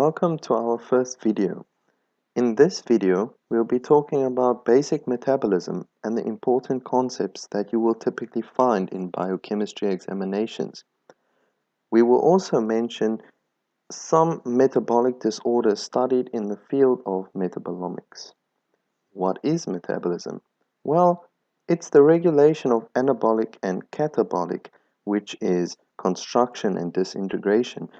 Welcome to our first video. In this video, we'll be talking about basic metabolism and the important concepts that you will typically find in biochemistry examinations. We will also mention some metabolic disorders studied in the field of metabolomics. What is metabolism? Well, it's the regulation of anabolic and catabolic, which is construction and disintegration.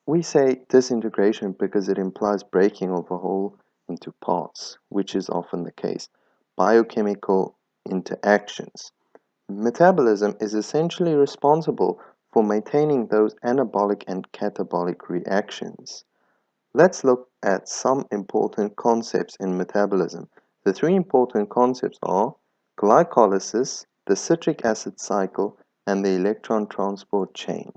We say disintegration because it implies breaking of a whole into parts, which is often the case. Biochemical interactions. Metabolism is essentially responsible for maintaining those anabolic and catabolic reactions. Let's look at some important concepts in metabolism. The three important concepts are glycolysis, the citric acid cycle, and the electron transport chain.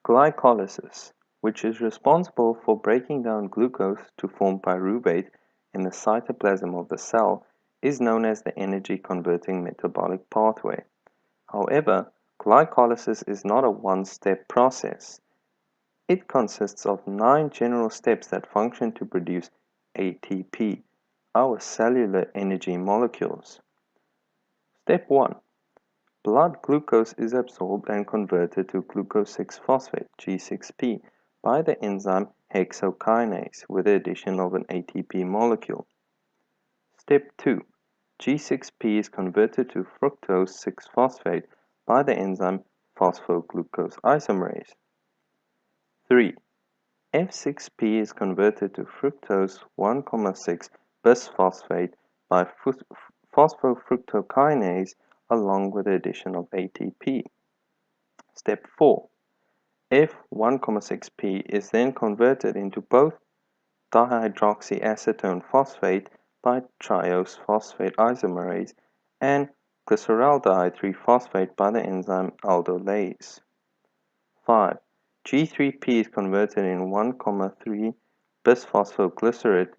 Glycolysis, which is responsible for breaking down glucose to form pyruvate in the cytoplasm of the cell, is known as the energy-converting metabolic pathway. However, glycolysis is not a one-step process. It consists of 9 general steps that function to produce ATP, our cellular energy molecules. Step 1. Blood glucose is absorbed and converted to glucose 6-phosphate, G6P, by the enzyme hexokinase with the addition of an ATP molecule. Step 2. G6P is converted to fructose 6-phosphate by the enzyme phosphoglucose isomerase. 3. F6P is converted to fructose 1,6 bisphosphate by phosphofructokinase along with the addition of ATP. Step 4. F1,6P is then converted into both dihydroxyacetone phosphate by triose phosphate isomerase and glyceraldehyde 3-phosphate by the enzyme aldolase. 5. G3P is converted in 1,3 bisphosphoglycerate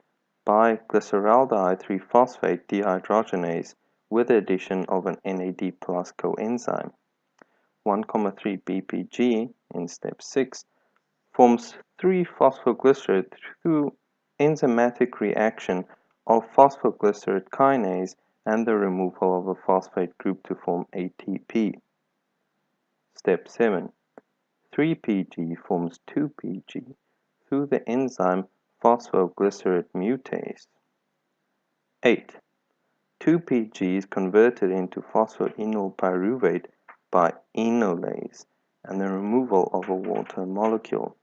by glyceraldehyde 3-phosphate dehydrogenase with the addition of an NAD+ coenzyme. 1,3 BPG in step 6 forms 3-phosphoglycerate through enzymatic reaction of phosphoglycerate kinase and the removal of a phosphate group to form ATP. Step 7. 3-PG forms 2-PG through the enzyme phosphoglycerate mutase. 8. 2-PG is converted into phosphoenol pyruvate by enolase and the removal of a water molecule.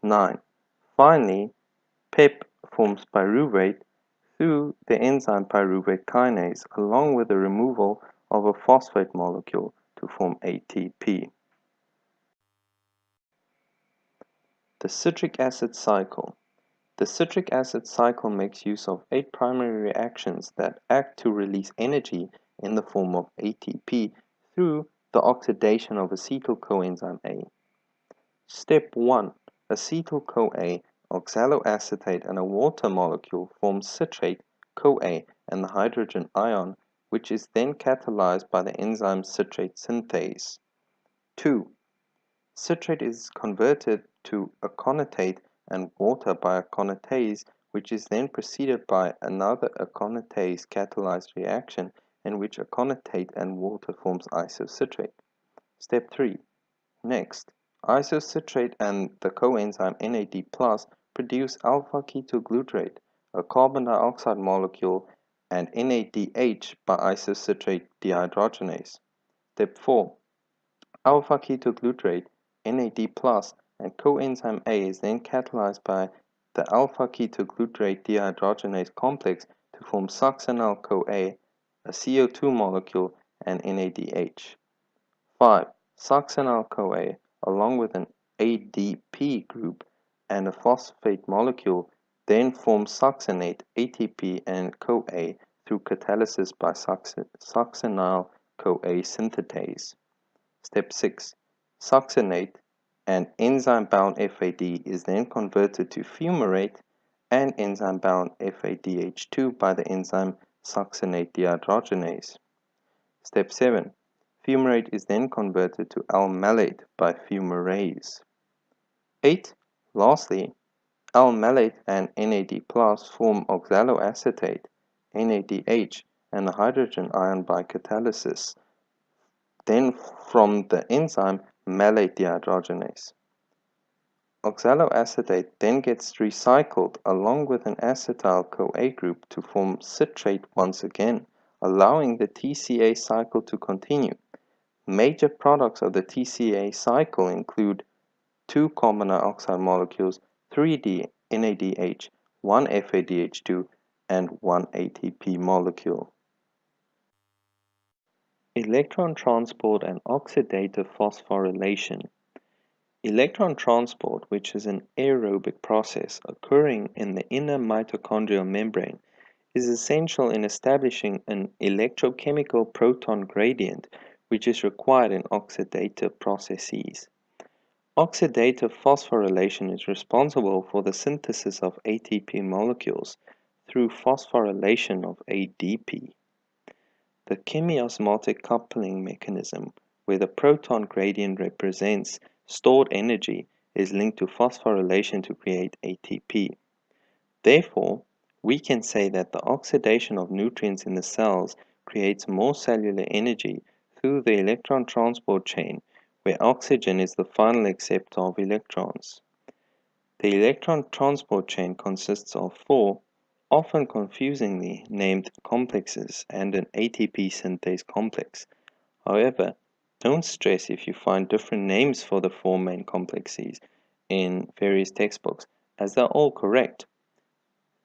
9. Finally, PEP forms pyruvate through the enzyme pyruvate kinase along with the removal of a phosphate molecule to form ATP. The citric acid cycle. The citric acid cycle makes use of 8 primary reactions that act to release energy in the form of ATP through the oxidation of acetyl coenzyme A. Step 1. Acetyl-CoA, oxaloacetate and a water molecule form citrate, CoA, and the hydrogen ion, which is then catalyzed by the enzyme citrate synthase. 2. Citrate is converted to aconitate and water by aconitase, which is then preceded by another aconitase catalyzed reaction in which aconitate and water forms isocitrate. Step 3. Next, isocitrate and the coenzyme NAD+ produce alpha-ketoglutarate, a carbon dioxide molecule, and NADH by isocitrate dehydrogenase. Step 4. Alpha-ketoglutarate, NAD+, and coenzyme A is then catalyzed by the alpha-ketoglutarate dehydrogenase complex to form succinyl-CoA, a CO2 molecule, and NADH. 5. Succinyl-CoA, along with an ADP group and a phosphate molecule, then form succinate, ATP, and CoA through catalysis by succinyl-CoA synthetase. Step 6. Succinate and enzyme-bound FAD is then converted to fumarate and enzyme-bound FADH2 by the enzyme succinate dehydrogenase. Step 7. Fumarate is then converted to L-malate by fumarase. 8. Lastly, L-malate and NAD+ form oxaloacetate, NADH, and a hydrogen ion by catalysis, then from the enzyme malate dehydrogenase. Oxaloacetate then gets recycled along with an acetyl-CoA group to form citrate once again, allowing the TCA cycle to continue. Major products of the TCA cycle include 2 carbon dioxide molecules, 3 NADH, 1 FADH2, and 1 ATP molecule. Electron transport and oxidative phosphorylation. Electron transport, which is an aerobic process occurring in the inner mitochondrial membrane, is essential in establishing an electrochemical proton gradient, which is required in oxidative processes. Oxidative phosphorylation is responsible for the synthesis of ATP molecules through phosphorylation of ADP. The chemiosmotic coupling mechanism, where the proton gradient represents stored energy, is linked to phosphorylation to create ATP. Therefore, we can say that the oxidation of nutrients in the cells creates more cellular energy through the electron transport chain, where oxygen is the final acceptor of electrons. The electron transport chain consists of 4, often confusingly named complexes and an ATP synthase complex. However, don't stress if you find different names for the 4 main complexes in various textbooks, as they're all correct.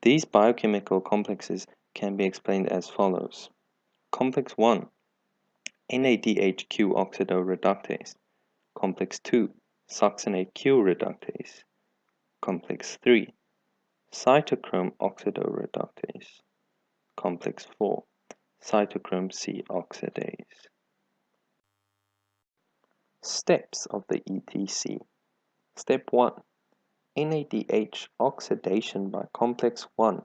These biochemical complexes can be explained as follows. Complex 1, NADHQ oxidoreductase. Complex 2, succinate-Q reductase. Complex 3, cytochrome oxidoreductase. Complex 4, cytochrome C oxidase. Steps of the ETC. Step 1. NADH oxidation by complex 1.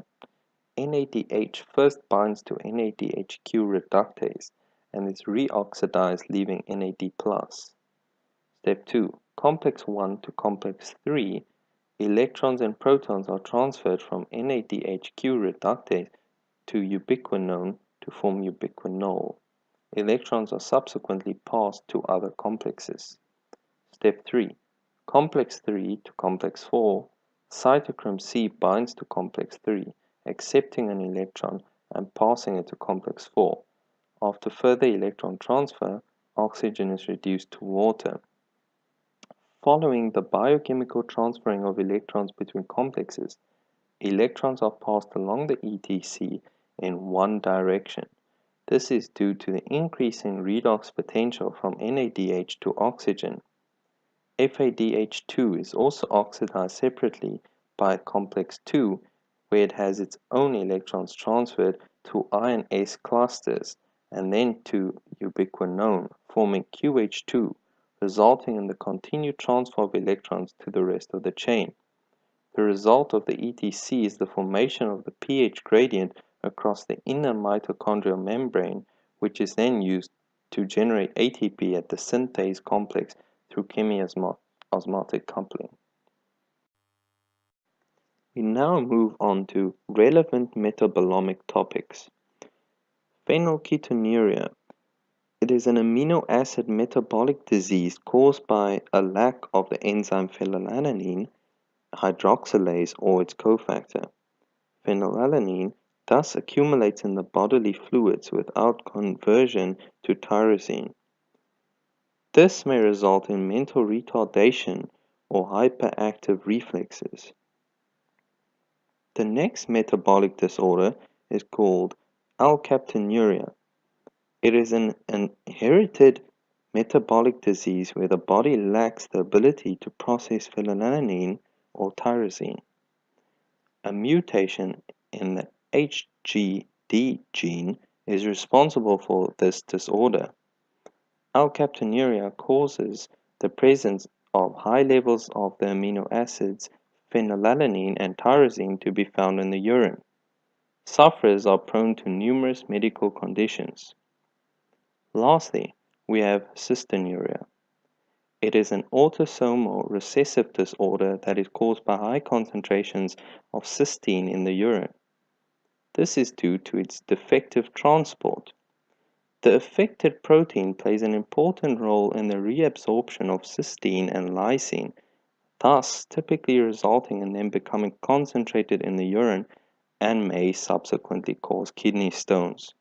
NADH first binds to NADHQ reductase and is reoxidized, leaving NAD+. Step 2. Complex 1 to complex 3, electrons and protons are transferred from NADHQ reductase to ubiquinone to form ubiquinol. Electrons are subsequently passed to other complexes. Step 3. Complex 3 to complex 4, cytochrome C binds to complex 3, accepting an electron and passing it to complex 4. After further electron transfer, oxygen is reduced to water. Following the biochemical transferring of electrons between complexes, electrons are passed along the ETC in one direction. This is due to the increase in redox potential from NADH to oxygen. FADH2 is also oxidized separately by complex 2, where it has its own electrons transferred to iron S clusters and then to ubiquinone, forming QH2, resulting in the continued transfer of electrons to the rest of the chain. The result of the ETC is the formation of the pH gradient across the inner mitochondrial membrane, which is then used to generate ATP at the synthase complex through chemiosmotic coupling. We now move on to relevant metabolomic topics. Phenylketonuria. It is an amino acid metabolic disease caused by a lack of the enzyme phenylalanine hydroxylase or its cofactor. Phenylalanine thus accumulates in the bodily fluids without conversion to tyrosine. This may result in mental retardation or hyperactive reflexes. The next metabolic disorder is called alkaptonuria. It is an inherited metabolic disease where the body lacks the ability to process phenylalanine or tyrosine. A mutation in the HGD gene is responsible for this disorder. Alkaptonuria causes the presence of high levels of the amino acids phenylalanine and tyrosine to be found in the urine. Sufferers are prone to numerous medical conditions. Lastly, we have cystinuria. It is an autosomal recessive disorder that is caused by high concentrations of cysteine in the urine. This is due to its defective transport. The affected protein plays an important role in the reabsorption of cysteine and lysine, thus typically resulting in them becoming concentrated in the urine and may subsequently cause kidney stones.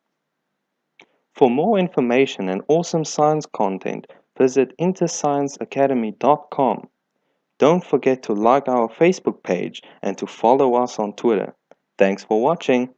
For more information and awesome science content, visit InterScienceAcademy.com. Don't forget to like our Facebook page and to follow us on Twitter. Thanks for watching.